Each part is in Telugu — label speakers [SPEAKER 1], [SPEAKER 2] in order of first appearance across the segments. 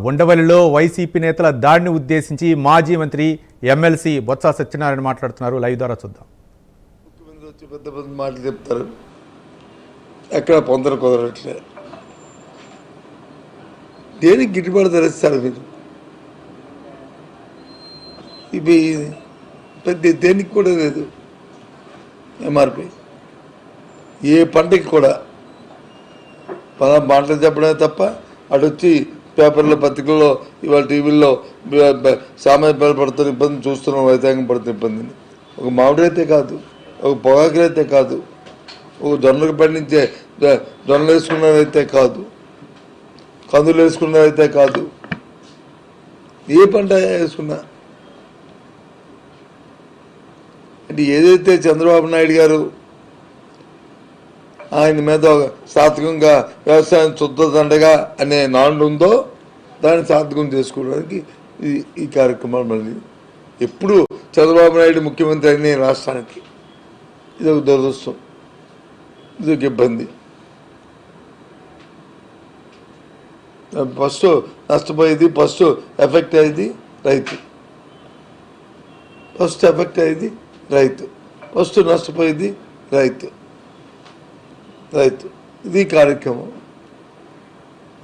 [SPEAKER 1] ఉండవల్లిలో వైసీపీ నేతల దాడిని ఉద్దేశించి మాజీ మంత్రి ఎమ్మెల్సీ బొత్స సత్యనారాయణ మాట్లాడుతున్నారు. లైవ్ ద్వారా చూద్దాం.
[SPEAKER 2] ముఖ్యమంత్రి వచ్చి పెద్ద పెద్ద మాటలు చెప్తారు, ఎక్కడ పొందరు కుదరట్లే. దేనికి గిట్టుబాటు ధరిస్తారు మీరు? ఇవి పెద్ద దేనికి కూడా లేదు. ఎంఆర్పి ఏ పంటకి కూడా మాటలు చెప్పడమే తప్ప అటు వచ్చి పేపర్లో పత్రికల్లో ఇవాళ టీవీల్లో సామాన్య పేరు పడుతున్న ఇబ్బంది చూస్తున్నాం. రైతాంగం పడుతున్న ఇబ్బందిని ఒక మామిడి రైతే కాదు, ఒక పొగాకు రైతే కాదు, ఒక జొన్నలు పండించే జొన్నలు వేసుకున్నదైతే కాదు, కందులు వేసుకున్నదైతే కాదు, ఏ పంట వేసుకున్నా అంటే ఏదైతే చంద్రబాబు నాయుడు గారు ఆయన మీద సార్థకంగా వ్యవసాయం చుద్దదండగా అనే నాడు ఉందో దాన్ని సార్థకం చేసుకోవడానికి ఈ కార్యక్రమాలు మళ్ళీ ఎప్పుడు చంద్రబాబు నాయుడు ముఖ్యమంత్రి అయిన రాష్ట్రానికి ఇది ఒక దురదృష్టం, ఇది ఒక ఇబ్బంది. ఫస్ట్ నష్టపోయేది, ఫస్ట్ ఎఫెక్ట్ అయ్యేది రైతు, ఫస్ట్ ఎఫెక్ట్ అయ్యేది రైతు, ఫస్ట్ నష్టపోయేది రైతు. ఇది కార్యక్రమం.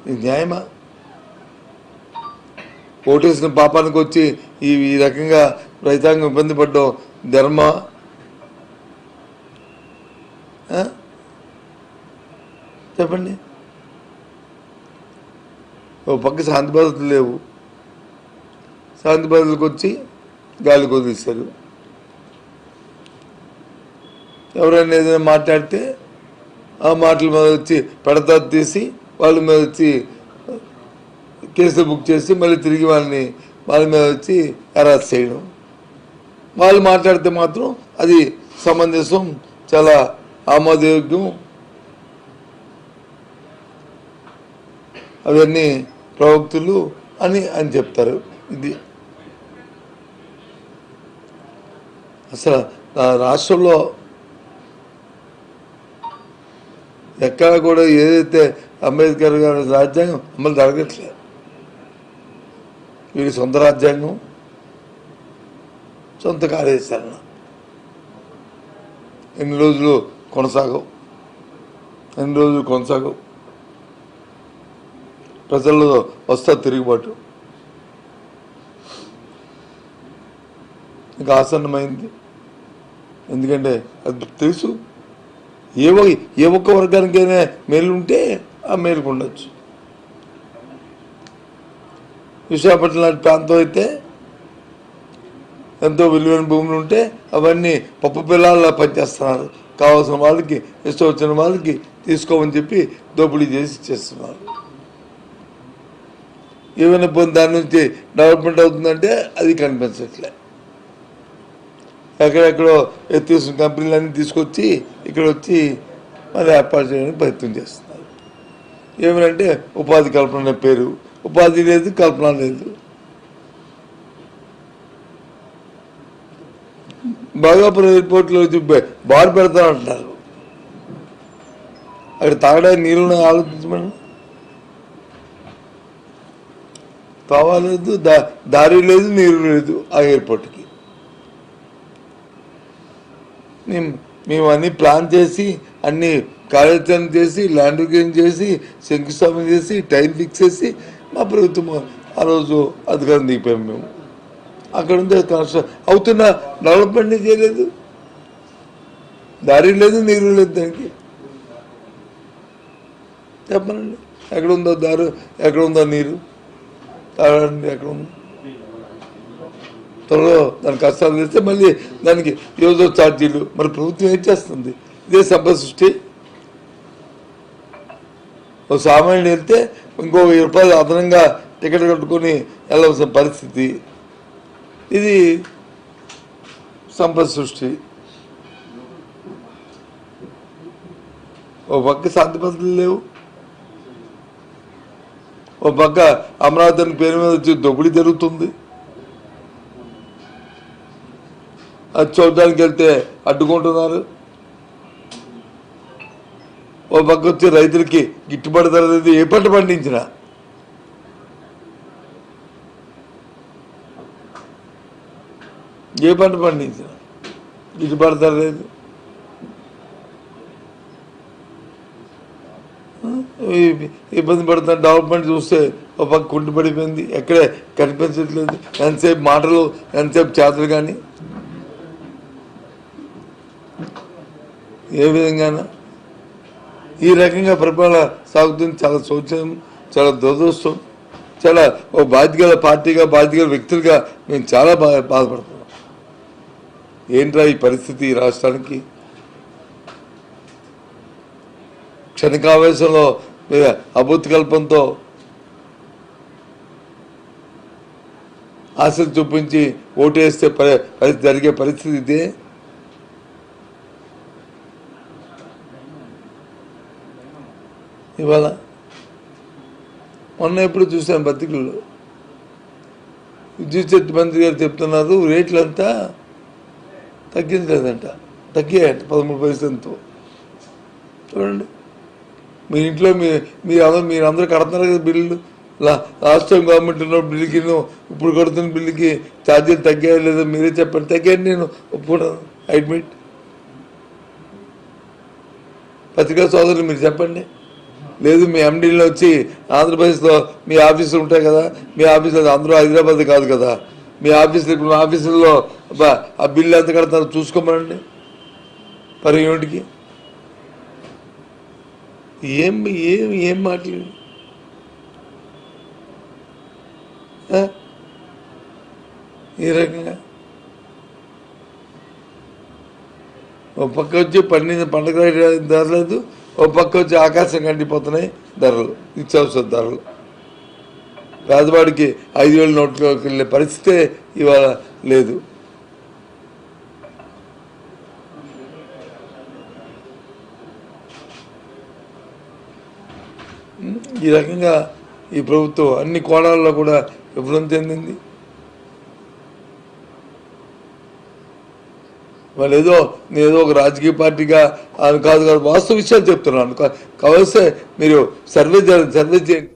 [SPEAKER 2] ఇది న్యాయమా? ఓటేసిన పాపానికి వచ్చి ఈ రకంగా రైతాంగం ఇబ్బంది పడ్డం ధర్మ? చెప్పండి. ఓ పక్క శాంతి భద్రతలు లేవు, శాంతి భద్రతలకు వచ్చి గాలి కొదిస్తారు. ఎవరైనా ఏదైనా మాట్లాడితే ఆ మాటల మీద వచ్చి పెడతారు తీసి వాళ్ళ మీద వచ్చి కేసులు బుక్ చేసి మళ్ళీ తిరిగి వాళ్ళ మీద వచ్చి అరెస్ట్ చేయడం. వాళ్ళు మాట్లాడితే మాత్రం అది సమంజసం, చాలా ఆమోదయోగ్యం, అవన్నీ ప్రవక్తులు అని చెప్తారు. ఇది అసలు రాష్ట్రంలో ఎక్కడ కూడా ఏదైతే అంబేద్కర్ గారి రాజ్యాంగం అమలు జరగట్లేదు. వీరి సొంత రాజ్యాంగం, సొంత కార్యాచరణ ఎన్ని రోజులు కొనసాగవు. ప్రజల్లో వస్తా తిరుగుబాటు ఇంకా ఆసన్నమైంది. ఎందుకంటే అది తెలుసు, ఏ ఒక్క వర్గానికైనా మేలు ఉంటే ఆ మేలుకు ఉండొచ్చు. విశాఖపట్నం లాంటి ప్రాంతం అయితే ఎంతో విలువైన భూములు ఉంటే అవన్నీ పప్పు పిల్లల్లా పనిచేస్తున్నారు. కావాల్సిన వాళ్ళకి, ఇష్టం వచ్చిన వాళ్ళకి తీసుకోమని చెప్పి దోపిడీ చేసి చేస్తున్నారు. ఏమైనా దాని నుంచి డెవలప్మెంట్ అవుతుందంటే అది కనిపించట్లే. ఎక్కడెక్కడో తీసుకున్న కంపెనీలన్నీ తీసుకొచ్చి ఇక్కడ వచ్చి మళ్ళీ ఏర్పాటు చేయడానికి ప్రయత్నం చేస్తున్నారు. ఏమనంటే ఉపాధి కల్పన అనే పేరు, ఉపాధి లేదు, కల్పన లేదు. బాగాపురం ఎయిర్పోర్ట్లో వచ్చి బార్ పెడతానంటున్నారు. అక్కడ తాగడానికి నీళ్ళు ఆలోచించమని తావాలేదు, దారి లేదు, నీరు లేదు ఆ ఎయిర్పోర్ట్కి. మేము అన్నీ ప్లాన్ చేసి అన్నీ కార్యాచరణ చేసి ల్యాండ్ రిగ్రేషన్ చేసి శంకుస్థాపన చేసి టైం ఫిక్స్ చేసి మా ప్రభుత్వం ఆ రోజు అధికారం దిగిపోయాం. మేము అక్కడ ఉంది కన్స్ట్రక్షన్ అవుతున్న డెవలప్మెంట్ చేయలేదు, దారి లేదు, నీరు లేదు. దానికి చెప్పనండి, ఎక్కడుందో దారి, ఎక్కడుందో నీరు, తాగడానికి ఎక్కడ ఉంది? త్వరలో దాని కష్టాలు చేస్తే మళ్ళీ దానికి ఏదో ఛార్జీలు. మరి ప్రభుత్వం ఏం చేస్తుంది? ఇదే సంపద సృష్టి. ఒక సామాన్యుడు వెళ్తే ఇంకో 1000 రూపాయలు అదనంగా టికెట్ కట్టుకొని వెళ్ళవలసిన పరిస్థితి. ఇది సంపద సృష్టి. ఓ పక్క శాంతి భద్రతలు లేవు, ఓ పక్క అమరావతి పేరు మీద వచ్చి దోపిడీ జరుగుతుంది. అది చూడడానికి వెళ్తే అడ్డుకుంటున్నారు. ఓ పక్క వచ్చి రైతులకి గిట్టుబాటు ధర లేదు. ఏ పంట పండించినా ఏ పంట పండించిన గిట్టుబాటు లేదు. ఇబ్బంది పడుతున్న డెవలప్మెంట్ చూస్తే ఒక పక్క కుంటు పడిపోయింది, ఎక్కడే కనిపించట్లేదు. ఎంతసేపు మాటలు, ఎంతసేపు చేతలు. కానీ ఏ విధంగానూ ఈ రకంగా పరిపాలన సాగుతుంది. చాలా శోచనీయం, చాలా దురదృష్టం. చాలా ఒక బాధ్యత పార్టీగా, బాధ్యత వ్యక్తులుగా మేము చాలా బాధపడుతున్నాం. ఏంట్రా ఈ పరిస్థితి ఈ రాష్ట్రానికి? క్షణికావేశంలో అభూతి కల్పంతో ఆశలు చూపించి ఓటేస్తే జరిగే పరిస్థితి ఇదే. ఇవాళ మొన్న ఎప్పుడు చూసాను పత్రికల్లో, విద్యుత్ శక్తి మంత్రి గారు చెప్తున్నారు రేట్లంతా తగ్గించలేదంట, తగ్గాయంట 13 పైసలతో. చూడండి, మీ ఇంట్లో మీరందరూ కడుతున్నారు కదా బిల్లు. లాస్ట్ టైం గవర్నమెంట్ ఉన్న బిల్లుకి ఇప్పుడు కడుతున్న బిల్లుకి ఛార్జీలు తగ్గాయో లేదో మీరే చెప్పండి. తగ్గాయని నేను ఒప్పుకున్నాను, అడ్మిట్. పత్రికా సోదరులు మీరు చెప్పండి. లేదు మీ ఎండీలో వచ్చి ఆంధ్రప్రదేశ్లో మీ ఆఫీసులు ఉంటాయి కదా, మీ ఆఫీసులు అందరూ హైదరాబాద్ కాదు కదా, మీ ఆఫీసుల్లో ఆ బిల్లు ఎంత కడతారో చూసుకోమనండి పర్ యూనిట్కి. ఏం మాట్లాడు ఈ రకంగా. ఒక పక్క వచ్చి పండుగ ధరలేదు, ఒక పక్క వచ్చి ఆకాశం కంటిపోతున్నాయి ధరలు, నిత్యావసర ధరలు. పేదవాడికి 5,000 నోట్లోకి వెళ్ళే పరిస్థితే ఇవాళ లేదు. ఈ రకంగా ఈ ప్రభుత్వం అన్ని కోణాల్లో కూడా విఫలం చెందింది. వాళ్ళు నేదో ఒక రాజకీయ పార్టీగా కాదు, వాస్తవ విషయాలు చెప్తున్నాను. కావలిస్తే మీరు సర్వే చేయండి.